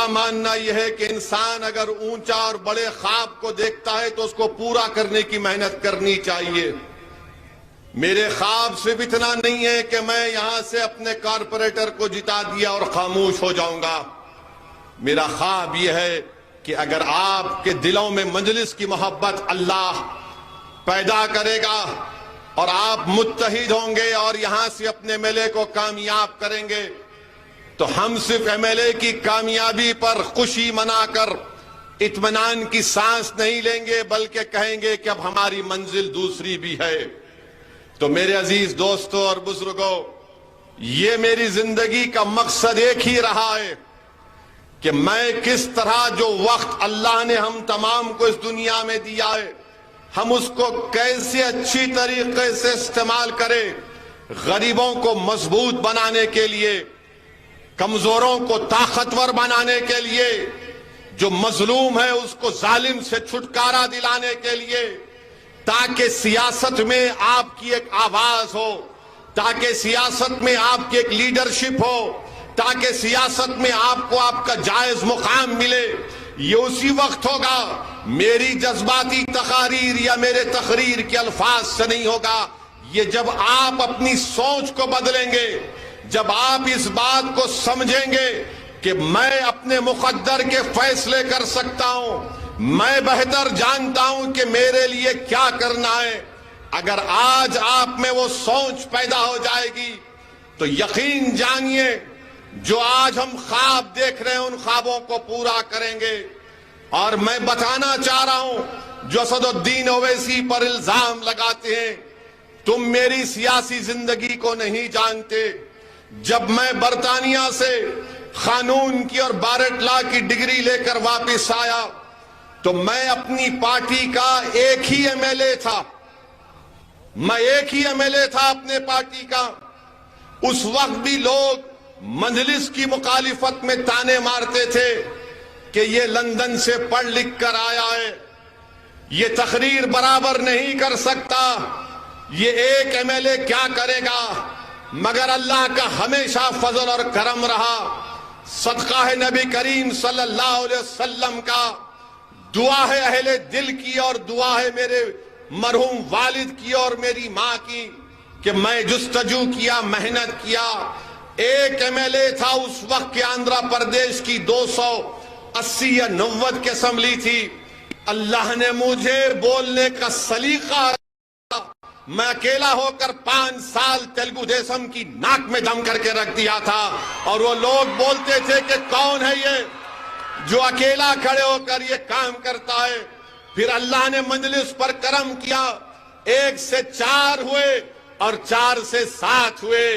میرا ماننا یہ ہے کہ انسان اگر اونچا اور بڑے خواب کو دیکھتا ہے تو اس کو پورا کرنے کی محنت کرنی چاہیے۔ میرے خواب صرف اتنا نہیں ہے کہ میں یہاں سے اپنے کارپوریٹر کو جتا دیا اور خاموش ہو جاؤں گا۔ میرا خواب یہ ہے کہ اگر آپ کے دلوں میں مجلس کی محبت اللہ پیدا کرے گا اور آپ متحد ہوں گے اور یہاں سے اپنے ایم ایل اے کو کامیاب کریں گے تو ہم صرف ایم ایل اے کی کامیابی پر خوشی منا کر اطمینان کی سانس نہیں لیں گے بلکہ کہیں گے کہ اب ہماری منزل دوسری بھی ہے۔ تو میرے عزیز دوستوں اور بزرگوں، یہ میری زندگی کا مقصد ایک ہی رہا ہے کہ میں کس طرح جو وقت اللہ نے ہم تمام کو اس دنیا میں دیا ہے ہم اس کو کیسے اچھی طریقے سے استعمال کریں، غریبوں کو مضبوط بنانے کے لیے، کمزوروں کو طاقتور بنانے کے لیے، جو مظلوم ہے اس کو ظالم سے چھٹکارا دلانے کے لیے، تاکہ سیاست میں آپ کی ایک آواز ہو، تاکہ سیاست میں آپ کی ایک لیڈرشپ ہو، تاکہ سیاست میں آپ کو آپ کا جائز مقام ملے۔ یہ اسی وقت ہوگا، میری جذباتی تقاریر یا میرے تقریر کے الفاظ سے نہیں ہوگا، یہ جب آپ اپنی سوچ کو بدلیں گے، جب آپ اس بات کو سمجھیں گے کہ میں اپنے مقدر کے فیصلے کر سکتا ہوں، میں بہتر جانتا ہوں کہ میرے لیے کیا کرنا ہے۔ اگر آج آپ میں وہ سوچ پیدا ہو جائے گی تو یقین جانیے جو آج ہم خواب دیکھ رہے ہیں ان خوابوں کو پورا کریں گے۔ اور میں بتانا چاہ رہا ہوں جو اسد الدین اویسی پر الزام لگاتے ہیں، تم میری سیاسی زندگی کو نہیں جانتے۔ جب میں برطانیہ سے قانون کی اور بارٹ لا کی ڈگری لے کر واپس آیا تو میں اپنی پارٹی کا ایک ہی ایم ایل اے تھا، میں ایک ہی ایم ایل اے تھا اپنے پارٹی کا۔ اس وقت بھی لوگ مجلس کی مخالفت میں تانے مارتے تھے کہ یہ لندن سے پڑھ لکھ کر آیا ہے، یہ تقریر برابر نہیں کر سکتا، یہ ایک ایم ایل اے کیا کرے گا۔ مگر اللہ کا ہمیشہ فضل اور کرم رہا، صدقہ ہے نبی کریم صلی اللہ علیہ وسلم کا، دعا ہے اہل دل کی اور دعا ہے میرے مرحوم والد کی اور میری ماں کی کہ میں جستجو کیا، محنت کیا۔ ایک ایم ایل اے تھا اس وقت کے آندھرا پردیش کی 280 یا 90 کی اسمبلی تھی۔ اللہ نے مجھے بولنے کا سلیقہ، میں اکیلا ہو کر 5 سال تیلگو دیشم کی ناک میں دم کر کے رکھ دیا تھا، اور وہ لوگ بولتے تھے کہ کون ہے یہ جو اکیلا کھڑے ہو کر یہ کام کرتا ہے۔ پھر اللہ نے مجلس پر کرم کیا، 1 سے 4 ہوئے اور 4 سے 7 ہوئے۔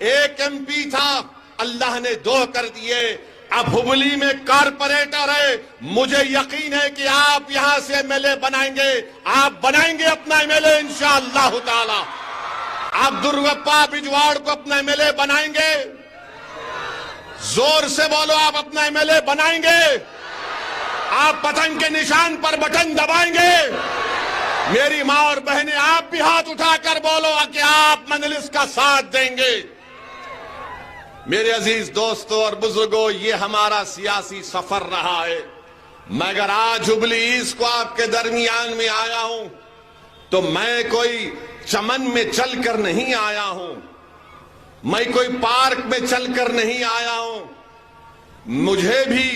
ایک ایم پی تھا، اللہ نے 2 کر دیے۔ اب ہبلی میں کارپوریٹر ہے، مجھے یقین ہے کہ آپ یہاں سے ایم ایل اے بنائیں گے، آپ بنائیں گے اپنا ایم ایل اے انشاءاللہ تعالی۔ آپ درگپا بجواڑ کو اپنا ایم ایل اے بنائیں گے؟ زور سے بولو، آپ اپنا ایم ایل اے بنائیں گے؟ آپ پتنگ کے نشان پر بٹن دبائیں گے؟ میری ماں اور بہنیں آپ بھی ہاتھ اٹھا کر بولو کہ آپ مجلس کا ساتھ دیں گے۔ میرے عزیز دوستوں اور بزرگوں، یہ ہمارا سیاسی سفر رہا ہے۔ میں اگر آج ہبلی ایسٹ کو آپ کے درمیان میں آیا ہوں تو میں کوئی چمن میں چل کر نہیں آیا ہوں، میں کوئی پارک میں چل کر نہیں آیا ہوں۔ مجھے بھی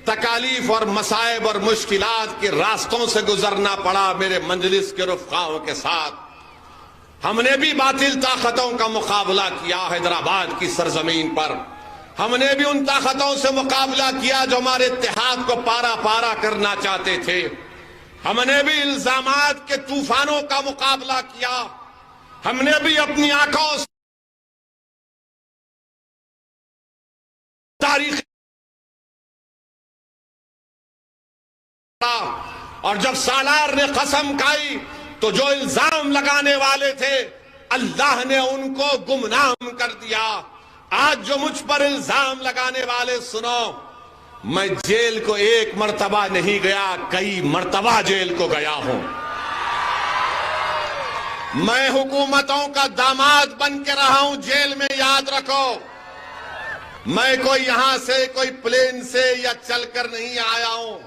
تکالیف اور مصائب اور مشکلات کے راستوں سے گزرنا پڑا میرے مجلس کے رفقاؤں کے ساتھ۔ ہم نے بھی باطل طاقتوں کا مقابلہ کیا حیدرآباد کی سرزمین پر، ہم نے بھی ان طاقتوں سے مقابلہ کیا جو ہمارے اتحاد کو پارا پارا کرنا چاہتے تھے، ہم نے بھی الزامات کے طوفانوں کا مقابلہ کیا، ہم نے بھی اپنی آنکھوں سے تاریخ، اور جب سالار نے قسم کھائی تو جو الزام لگانے والے تھے اللہ نے ان کو گمنام کر دیا۔ آج جو مجھ پر الزام لگانے والے سنو، میں جیل کو 1 مرتبہ نہیں گیا، کئی مرتبہ جیل کو گیا ہوں۔ میں حکومتوں کا داماد بن کے رہا ہوں جیل میں، یاد رکھو۔ میں کوئی یہاں سے کوئی پلین سے یا چل کر نہیں آیا ہوں.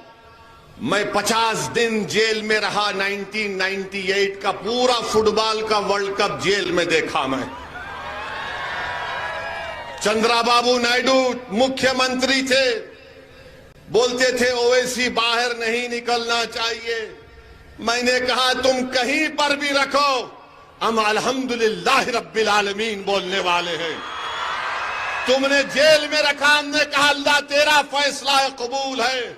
میں 50 دن جیل میں رہا. 1998 کا پورا فٹ بال کا ورلڈ کپ جیل میں دیکھا میں. چندرا بابو نائیڈو مکھیہ منتری تھے, بولتے تھے اویسی باہر نہیں نکلنا چاہیے. میں نے کہا تم کہیں پر بھی رکھو, ہم الحمدللہ رب العالمین بولنے والے ہیں. تم نے جیل میں رکھا, ہم نے کہا اللہ تیرا فیصلہ قبول ہے.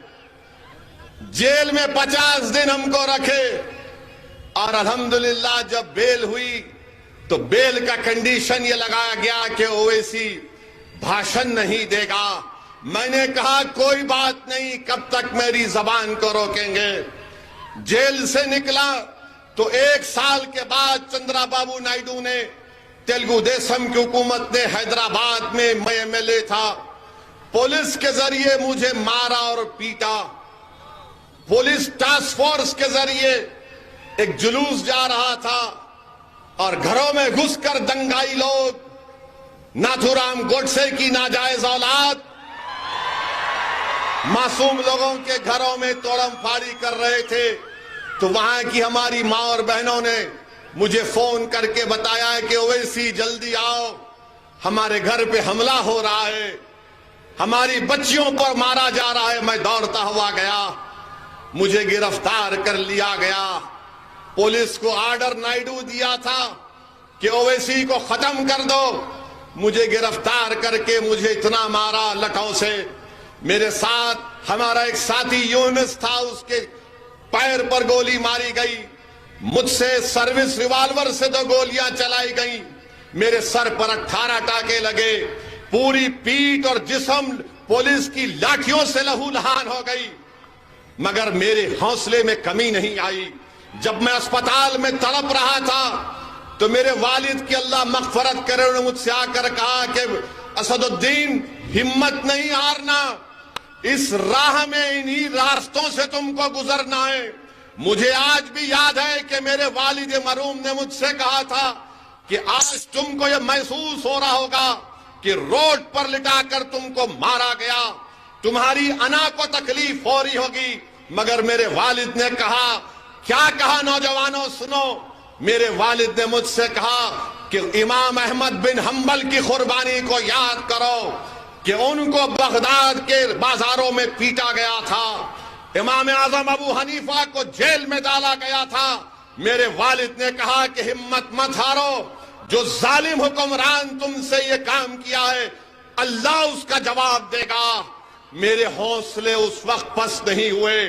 جیل میں 50 دن ہم کو رکھے, اور الحمدللہ جب بیل ہوئی تو بیل کا کنڈیشن یہ لگایا گیا کہ اویسی بھاشن نہیں دے گا. میں نے کہا کوئی بات نہیں, کب تک میری زبان کو روکیں گے. جیل سے نکلا تو 1 سال کے بعد چندرا بابو نائیڈو نے, تیلگو دیشم کی حکومت نے, حیدرآباد میں ایم ایل اے تھا, پولیس کے ذریعے مجھے مارا اور پیٹا. پولیس ٹاسک فورس کے ذریعے ایک جلوس جا رہا تھا اور گھروں میں گھس کر دنگائی لوگ, ناتھو رام گوڈسے کی ناجائز اولاد, معصوم لوگوں کے گھروں میں توڑم پھاڑی کر رہے تھے. تو وہاں کی ہماری ماں اور بہنوں نے مجھے فون کر کے بتایا کہ اویسی جلدی آؤ, ہمارے گھر پہ حملہ ہو رہا ہے, ہماری بچیوں پر مارا جا رہا ہے. میں دوڑتا ہوا گیا, مجھے گرفتار کر لیا گیا. پولیس کو آرڈر نائیڈو دیا تھا کہ اویسی کو ختم کر دو. مجھے گرفتار کر کے مجھے اتنا مارا لٹوں سے. میرے ساتھ ہمارا ایک ساتھی یونس تھا, اس کے پیر پر گولی ماری گئی. مجھ سے سروس ریوالور سے 2 گولیاں چلائی گئیں. میرے سر پر 18 ٹانکے لگے. پوری پیٹھ اور جسم پولیس کی لاٹھیوں سے لہو لہان ہو گئی, مگر میرے حوصلے میں کمی نہیں آئی. جب میں اسپتال میں تڑپ رہا تھا تو میرے والد کی اللہ مغفرت کرے, انہوں نے مجھ سے آ کر کہا کہ اسد الدین ہمت نہیں ہارنا, اس راہ میں انہی راستوں سے تم کو گزرنا ہے. مجھے آج بھی یاد ہے کہ میرے والد مرحوم نے مجھ سے کہا تھا کہ آج تم کو یہ محسوس ہو رہا ہوگا کہ روڈ پر لٹا کر تم کو مارا گیا, تمہاری انا کو تکلیف ہو رہی ہوگی. مگر میرے والد نے کہا, کیا کہا نوجوانوں سنو. میرے والد نے مجھ سے کہا کہ امام احمد بن حنبل کی قربانی کو یاد کرو کہ ان کو بغداد کے بازاروں میں پیٹا گیا تھا. امام اعظم ابو حنیفہ کو جیل میں ڈالا گیا تھا. میرے والد نے کہا کہ ہمت مت ہارو, جو ظالم حکمران تم سے یہ کام کیا ہے اللہ اس کا جواب دے گا. میرے حوصلے اس وقت پست نہیں ہوئے,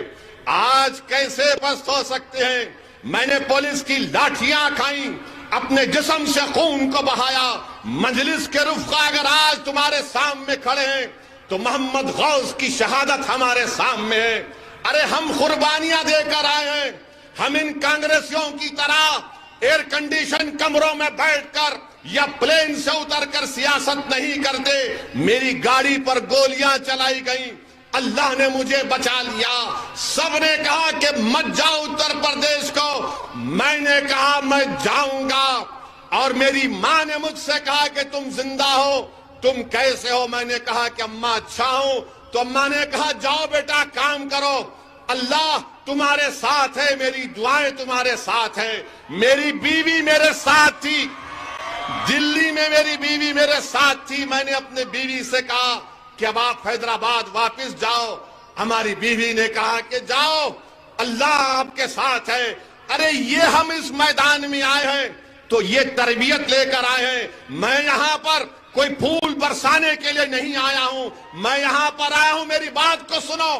آج کیسے پست ہو سکتے ہیں. میں نے پولیس کی لاٹھیاں کھائیں, اپنے جسم سے خون کو بہایا. مجلس کے رفقا اگر آج تمہارے سامنے کھڑے ہیں تو محمد غوث کی شہادت ہمارے سامنے ہے. ارے ہم قربانیاں دے کر آئے ہیں, ہم ان کانگریسیوں کی طرح ایئر کنڈیشن کمروں میں بیٹھ کر یا پلین سے اتر کر سیاست نہیں کرتے. میری گاڑی پر گولیاں چلائی گئیں, اللہ نے مجھے بچا لیا. سب نے کہا کہ مت جاؤ اتر پردیش کو, میں نے کہا میں جاؤں گا. اور میری ماں نے مجھ سے کہا کہ تم زندہ ہو, تم کیسے ہو. میں نے کہا کہ اماں اچھا ہوں. تو اماں نے کہا جاؤ بیٹا کام کرو, اللہ تمہارے ساتھ ہے, میری دعائیں تمہارے ساتھ ہیں. میری بیوی میرے ساتھ تھی, دلی میں میری بیوی میرے ساتھ تھی. میں نے اپنے بیوی سے کہا کہ اب آپ حیدرآباد واپس جاؤ. ہماری بیوی نے کہا کہ جاؤ, اللہ آپ کے ساتھ ہے. ارے یہ ہم اس میدان میں آئے ہیں تو یہ تربیت لے کر آئے ہیں. میں یہاں پر کوئی پھول برسانے کے لیے نہیں آیا ہوں, میں یہاں پر آیا ہوں, میری بات کو سنو.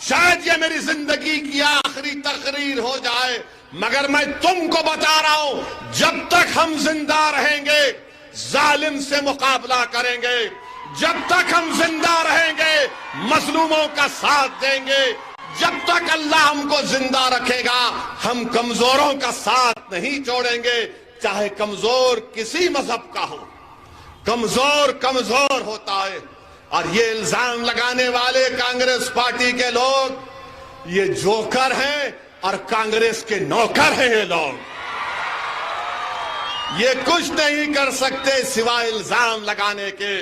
شاید یہ میری زندگی کی آخری تقریر ہو جائے, مگر میں تم کو بتا رہا ہوں جب تک ہم زندہ رہیں گے ظالم سے مقابلہ کریں گے, جب تک ہم زندہ رہیں گے مظلوموں کا ساتھ دیں گے, جب تک اللہ ہم کو زندہ رکھے گا ہم کمزوروں کا ساتھ نہیں چھوڑیں گے, چاہے کمزور کسی مذہب کا ہو. کمزور کمزور ہوتا ہے. اور یہ الزام لگانے والے کانگریس پارٹی کے لوگ یہ جوکر ہیں اور کانگریس کے نوکر ہیں. یہ لوگ یہ کچھ نہیں کر سکتے سوائے الزام لگانے کے.